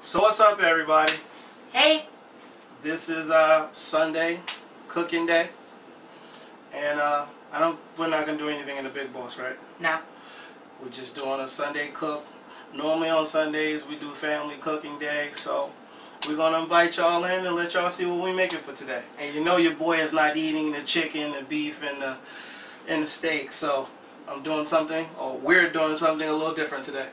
So what's up, everybody? Hey. This is Sunday cooking day, and we're not gonna do anything in the Big Boss, right? No. We're just doing a Sunday cook. Normally on Sundays we do family cooking day, so we're gonna invite y'all in and let y'all see what we're making for today. And you know your boy is not eating the chicken, the beef, and the steak, so I'm doing something, or we're doing something a little different today.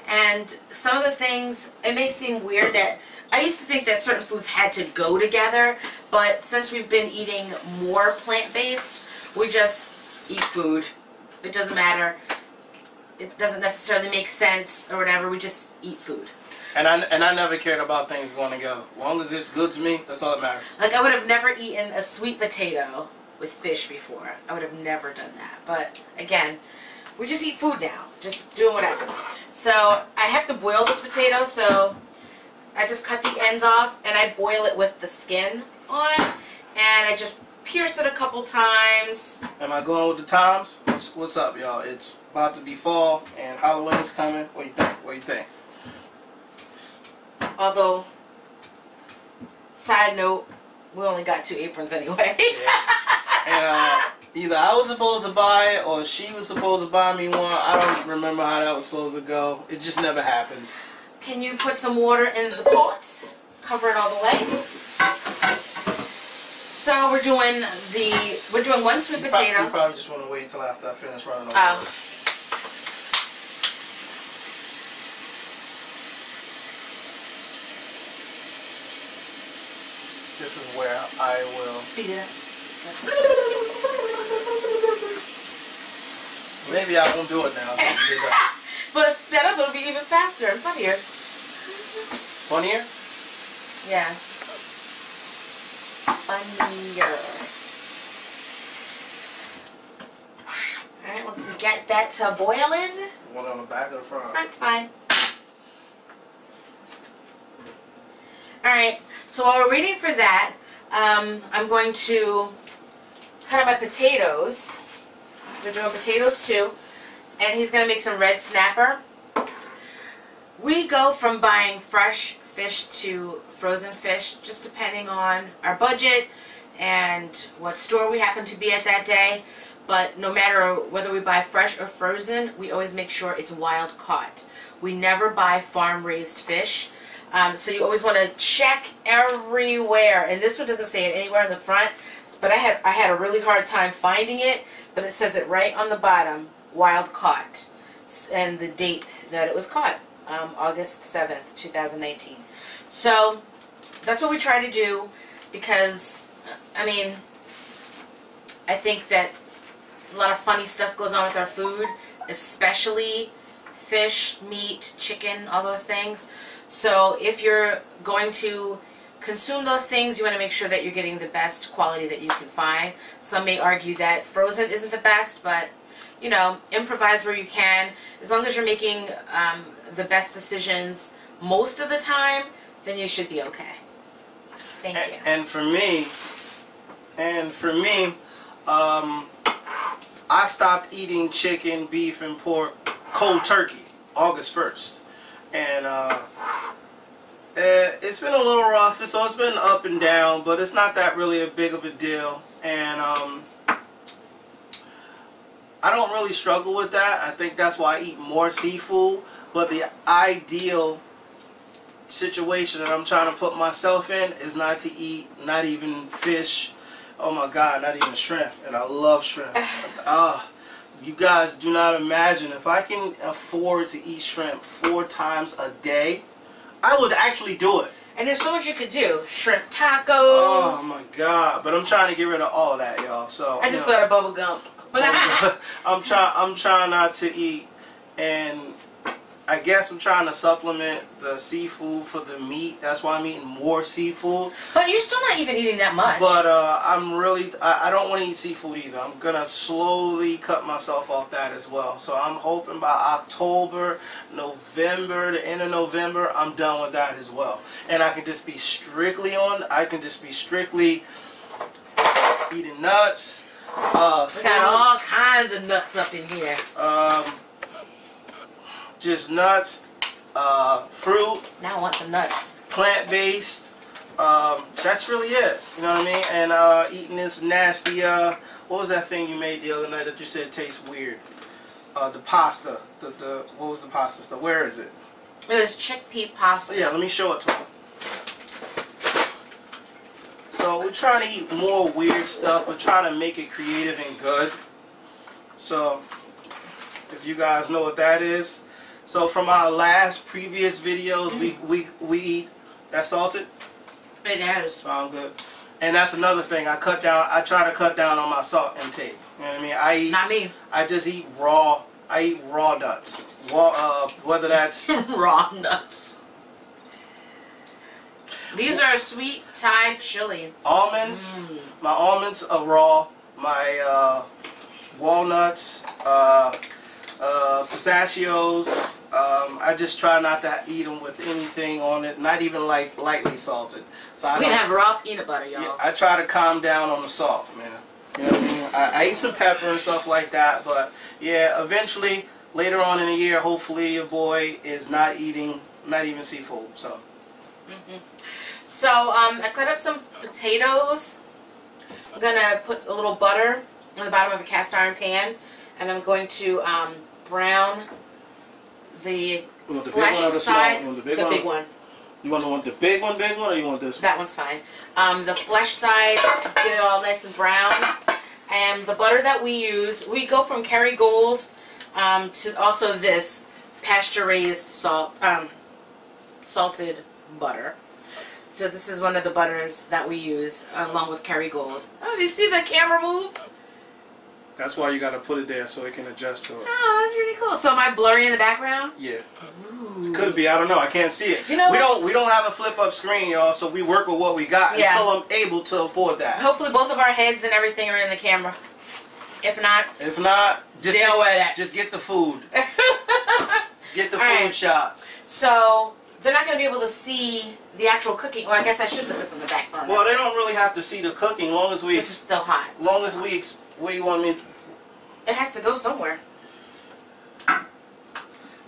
And some of the things, it may seem weird that I used to think that certain foods had to go together, but since we've been eating more plant-based, we just eat food. It doesn't matter. It doesn't necessarily make sense or whatever. We just eat food. And I never cared about things going together. As long as it's good to me, that's all that matters. Like, I would have never eaten a sweet potato with fish before. I would have never done that. But again, we just eat food now. Just doing whatever. So I have to boil this potato, so I just cut the ends off and I boil it with the skin on, and I just pierce it a couple times. Am I going with the times? What's up, y'all? It's about to be fall and Halloween's coming. What do you think? What do you think? Although, side note, we only got 2 aprons anyway. Yeah. And either I was supposed to buy it or she was supposed to buy me one. I don't remember how that was supposed to go. It just never happened. Can you put some water in the pot? Cover it all the way. So we're doing one sweet potato. You probably just want to wait until after I finish running over. Oh. This is where I will Speed it up. Maybe I won't do it now. But sped up, it'll be even faster and funnier. Funnier? Yeah. Funnier. Alright, let's get that to boiling. One on the back or the front? Front's fine. Alright, so while we're waiting for that, I'm going to cut up my potatoes. So we're doing potatoes too. And he's going to make some red snapper. We go from buying fresh fish to frozen fish, just depending on our budget and what store we happen to be at that day. But no matter whether we buy fresh or frozen, we always make sure it's wild caught. We never buy farm raised fish. So you always want to check everywhere. And this one doesn't say it anywhere in the front, but I had a really hard time finding it, but it says it right on the bottom, wild caught, and the date that it was caught, August 7th, 2019. So that's what we try to do, because I mean, I think that a lot of funny stuff goes on with our food, especially fish, meat, chicken, all those things. So if you're going to consume those things, you want to make sure that you're getting the best quality that you can find. Some may argue that frozen isn't the best, but you know, improvise where you can. As long as you're making the best decisions most of the time, then you should be okay. Thank you. And for me, I stopped eating chicken, beef, and pork cold turkey August 1st. And it's been a little rough, so it's been up and down, but it's not that really a big of a deal. And I don't really struggle with that. I think that's why I eat more seafood. But the ideal situation that I'm trying to put myself in is not to eat, not even fish. Oh my God, not even shrimp. And I love shrimp. You guys do not imagine, if I can afford to eat shrimp 4 times a day, I would actually do it. And there's so much you could do. Shrimp tacos. Oh my God. But I'm trying to get rid of all of that, y'all. So I just got a bubble gum. I'm trying not to eat, and I guess I'm trying to supplement the seafood for the meat. That's why I'm eating more seafood. But you're still not even eating that much. But I don't want to eat seafood either. I'm going to slowly cut myself off that as well. So I'm hoping by October, November, the end of November, I'm done with that as well. And I can just be strictly eating nuts. We got all kinds of nuts up in here. Just nuts, fruit. Now I want some nuts. Plant-based. That's really it. You know what I mean? And eating this nasty, what was that thing you made the other night that you said tastes weird? The pasta. What was the pasta stuff? Where is it? It was chickpea pasta. Oh, yeah, let me show it to you. So we're trying to eat more weird stuff. We're trying to make it creative and good. So if you guys know what that is. So from our previous videos, we eat that salted. It is. Sound good. And that's another thing. I try to cut down on my salt intake. You know what I mean? Not me. I just eat raw. I eat raw nuts. Whether that's raw nuts. These are sweet Thai chili. Almonds. My almonds are raw. My walnuts, pistachios. I just try not to eat them with anything on it. Not even like lightly salted. So we have raw peanut butter, y'all. Yeah, I try to calm down on the salt, man. You know what I mean? I eat some pepper and stuff like that, but yeah, eventually, later on in the year, hopefully your boy is not even seafood. So. So I cut up some potatoes. I'm gonna put a little butter on the bottom of a cast iron pan, and I'm going to brown the flesh side. The big one. You want the big one, or you want this one? That one's fine. The flesh side, get it all nice and brown. And the butter that we use, we go from Kerrygold to also this pasture-raised salted butter. So this is one of the butters that we use along with Kerrygold. Oh, do you see the camera move? That's why you got to put it there so it can adjust to it. Oh, that's really cool. So am I blurry in the background? Yeah. Ooh. Could be. I don't know. I can't see it. You know we don't have a flip-up screen, y'all, so we work with what we got until I'm able to afford that. Hopefully both of our heads and everything are in the camera. If not, just deal with it. Just get the food. Just get the food shots. So they're not going to be able to see the actual cooking. Well, I guess I should put this on the back burner. Well, they don't really have to see the cooking, long as we. This is still hot. Where you want me? It has to go somewhere.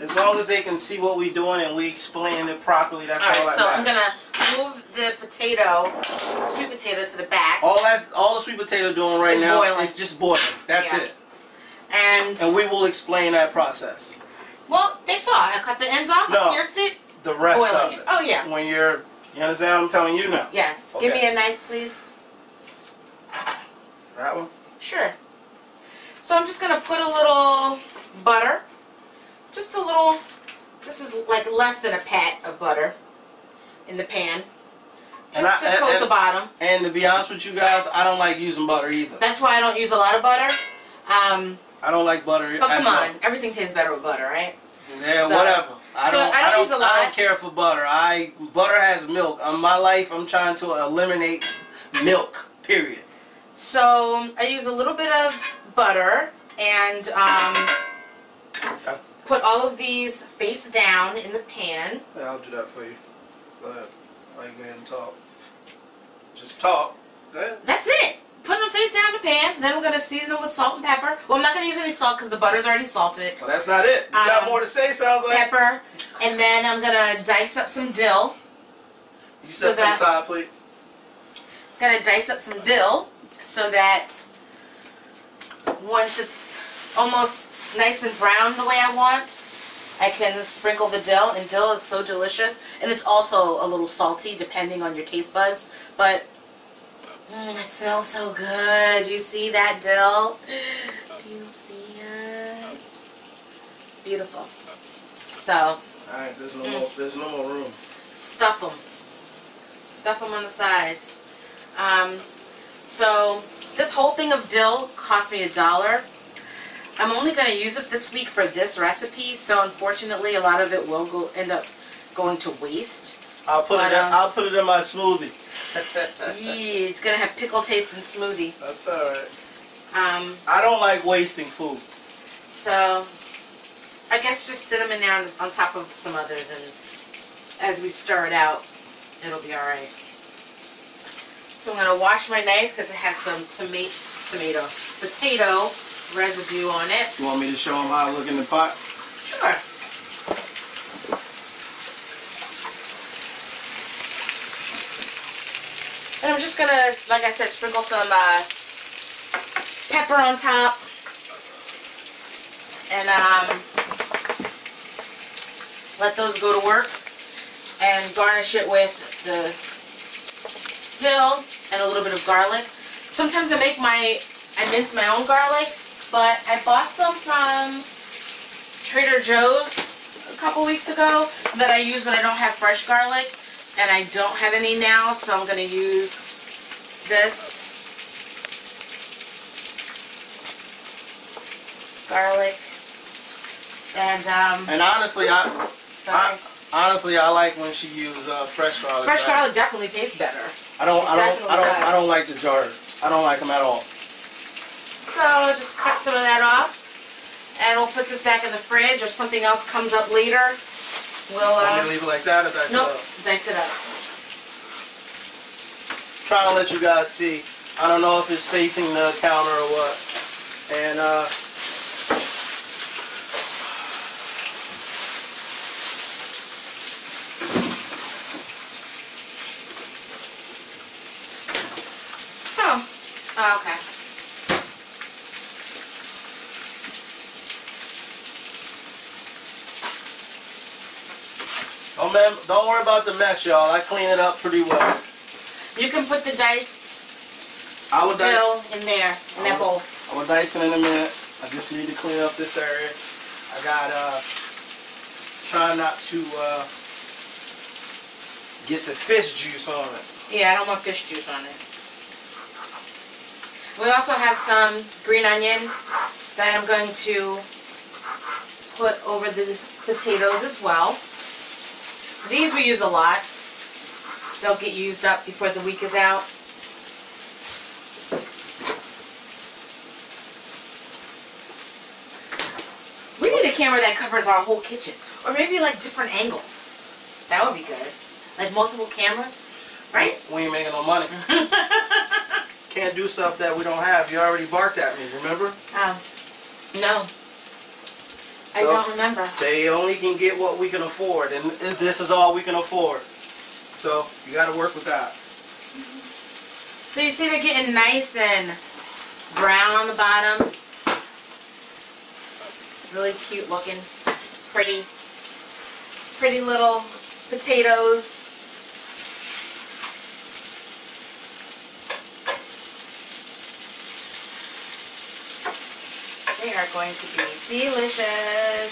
As long as they can see what we're doing and we explain it properly, that's all that so matters. I'm gonna move the sweet potato to the back. All the sweet potato doing right now is just boiling. That's it. And we will explain that process. Well, they saw. I cut the ends off. I pierced it. The rest boiling of it. Oh yeah. When you understand what I'm telling you now? Yes. Okay. Give me a knife, please. That one? Sure. So I'm just gonna put a little butter. Just a little, this is like less than a pat of butter in the pan. Just to coat the bottom. And to be honest with you guys, I don't like using butter either. That's why I don't use a lot of butter. I don't like butter. But come on, everything tastes better with butter, right? Yeah, whatever. I don't use a lot. I don't care for butter. Butter has milk. In my life, I'm trying to eliminate milk, period. So I use a little bit of butter and put all of these face down in the pan. Yeah, I'll do that for you. Go ahead. Why you go ahead and talk? Just talk. Go ahead. That's it. Put them face down in the pan. Then I'm going to season them with salt and pepper. Well, I'm not going to use any salt because the butter's already salted. Well, that's not it. You got more to say, sounds like. Pepper. And then I'm going to dice up some dill. You step to the side, please. I'm going to dice up some dill so that once it's almost nice and brown the way I want, I can sprinkle the dill, and dill is so delicious, and it's also a little salty depending on your taste buds, but it smells so good. Do you see that dill? Do you see it? It's beautiful. So, alright, there's no more room. Stuff them on the sides. So this whole thing of dill cost me $1. I'm only going to use it this week for this recipe, so unfortunately a lot of it will end up going to waste. I'll put it in my smoothie. Yeah, it's going to have pickle taste in smoothie. That's alright. I don't like wasting food. So I guess just sit them in there on top of some others, and as we stir it out, it'll be alright. So I'm going to wash my knife because it has some potato residue on it. You want me to show them how I look in the pot? Sure. And I'm just gonna, like I said, sprinkle some pepper on top. And let those go to work. And garnish it with the dill and a little bit of garlic. Sometimes I mince my own garlic, but I bought some from Trader Joe's a couple weeks ago that I use when I don't have fresh garlic, and I don't have any now, so I'm going to use this garlic. And honestly, I like when she uses fresh garlic. Fresh garlic definitely tastes better. I don't like the jar. I don't like them at all. So just cut some of that off, and we'll put this back in the fridge. If something else comes up later, we'll leave it like that or dice it up? Dice it up. Trying to let you guys see. I don't know if it's facing the counter or what. And Oh, okay. oh man, don't worry about the mess, y'all. I clean it up pretty well. You can put the diced dill in there, in that bowl. I will dice it in a minute. I just need to clean up this area. I got try not to get the fish juice on it. Yeah, I don't want fish juice on it. We also have some green onion that I'm going to put over the potatoes as well. These we use a lot. They'll get used up before the week is out. We need a camera that covers our whole kitchen. Or maybe like different angles. That would be good. Like multiple cameras, right? We ain't making no money. Can't do stuff that we don't have. You already barked at me, remember? No. I don't remember. They only can get what we can afford, and this is all we can afford. So you got to work with that. So you see they're getting nice and brown on the bottom. Really cute looking, pretty little potatoes. They are going to be delicious.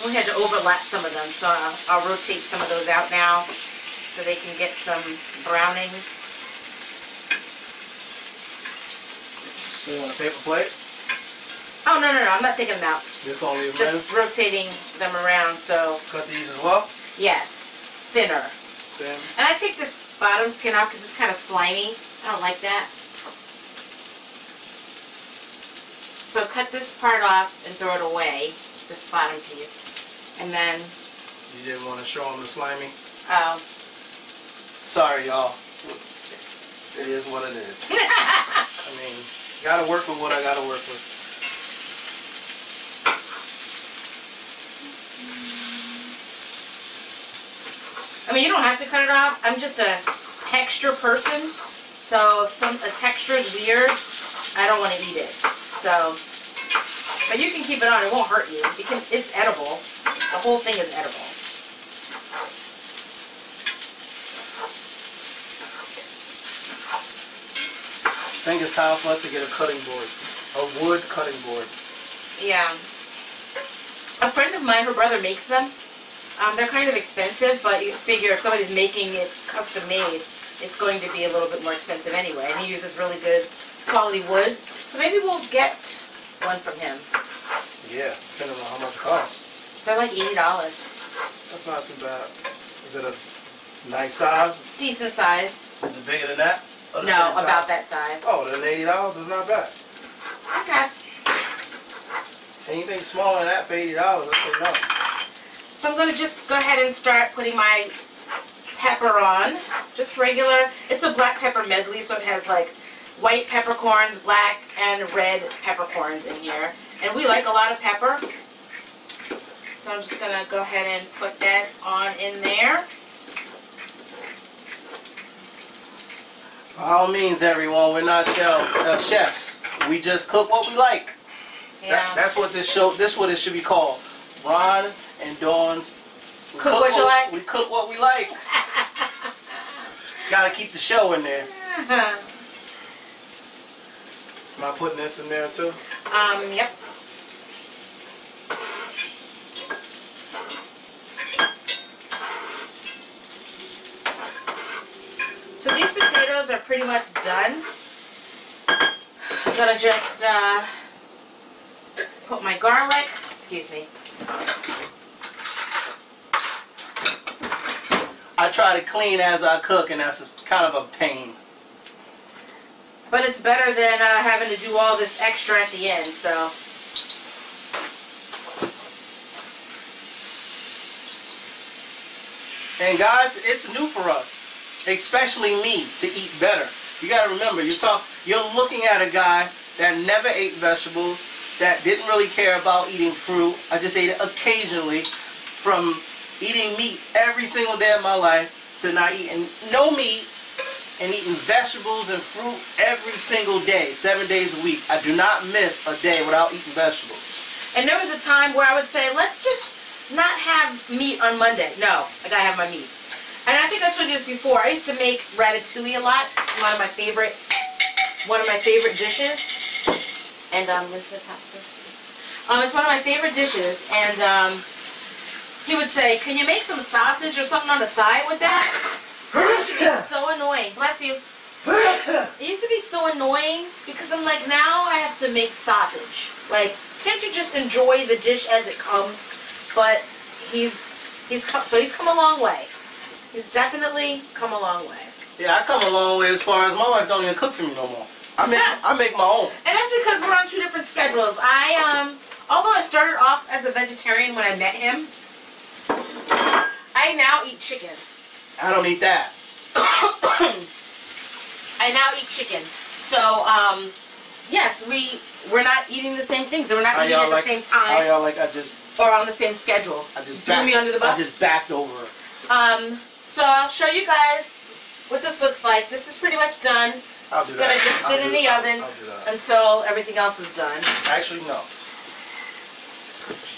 We had to overlap some of them, so I'll rotate some of those out now so they can get some browning. You want a paper plate? Oh, no, I'm not taking them out. Just gonna leave them Just rotating them around, so... Cut these as well? Yes, thinner. Thin. And I take this bottom skin off because it's kind of slimy. I don't like that. So cut this part off and throw it away, this bottom piece. And then... You didn't want to show them the slimy? Oh. Sorry, y'all. It is what it is. I mean, gotta work with what I gotta work with. I mean, you don't have to cut it off. I'm just a texture person. So if a texture is weird, I don't want to eat it. So, but you can keep it on. It won't hurt you. It's edible. The whole thing is edible. I think it's time for us to get a cutting board. A wood cutting board. Yeah. A friend of mine, her brother makes them. They're kind of expensive, but you figure if somebody's making it custom made, it's going to be a little bit more expensive anyway. And he uses really good quality wood. So maybe we'll get one from him. Yeah, depending on how much it costs. They're like $80. That's not too bad. Is it a nice size? Decent size. Is it bigger than that? No, about that size. Oh, then $80 is not bad. Okay. Anything smaller than that for $80, I'd say no. So I'm going to just go ahead and start putting my pepper on. Just regular. It's a black pepper medley, so it has like white peppercorns, black, and red peppercorns in here. And we like a lot of pepper. So I'm just going to go ahead and put that on in there. By all means, everyone, we're not chefs. We just cook what we like. Yeah. That's what this show. This what it should be called. Ron and Dawn's. Cook what you like. We cook what we like. Gotta keep the show in there. Am I putting this in there too? Yep. So these potatoes are pretty much done. I'm gonna just put my garlic, excuse me. I try to clean as I cook, and that's kind of a pain. But it's better than having to do all this extra at the end, so. And guys, it's new for us, especially me, to eat better. You gotta remember, you're looking at a guy that never ate vegetables, that didn't really care about eating fruit. I just ate it occasionally. From eating meat every single day of my life to not eating no meat and eating vegetables and fruit every single day, 7 days a week. I do not miss a day without eating vegetables. And there was a time where I would say, let's just not have meat on Monday. No, I gotta have my meat. And I think I told you this before. I used to make ratatouille a lot. It's one of my favorite dishes. And what's the top of this? It's one of my favorite dishes. And he would say, "Can you make some sausage or something on the side with that?" It used to be so annoying. Bless you. It used to be so annoying because I'm like, now I have to make sausage. Like, can't you just enjoy the dish as it comes? But he's come a long way. He's definitely come a long way. Yeah, I come a long way as far as my wife don't even cook for me no more. I make my own. And that's because we're on two different schedules. Although I started off as a vegetarian when I met him, I now eat chicken. I don't eat that. I now eat chicken. So, yes, we're not eating the same things. We're not eating at the same time. How y'all like or on the same schedule. Threw me under the bus. I just backed over her. So I'll show you guys what this looks like. This is pretty much done. It's going to just sit in the oven until everything else is done. Actually, no.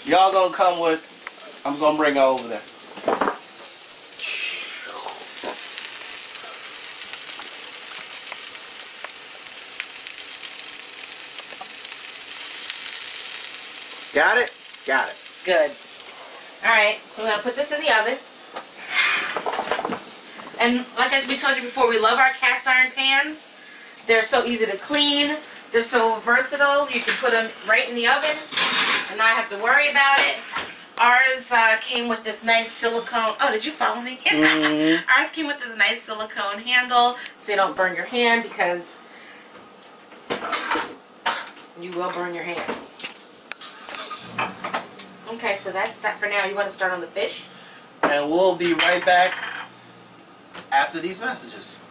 Y'all gonna come with, I'm gonna bring her over there. Got it? Got it. Good. Alright, so we're going to put this in the oven. And like we told you before, we love our cast iron pans. They're so easy to clean. They're so versatile. You can put them right in the oven and not have to worry about it. Ours came with this nice silicone. Oh, did you follow me? Mm-hmm. Ours came with this nice silicone handle so you don't burn your hand, because you will burn your hand. Okay, so that's that for now. You want to start on the fish? And we'll be right back after these messages.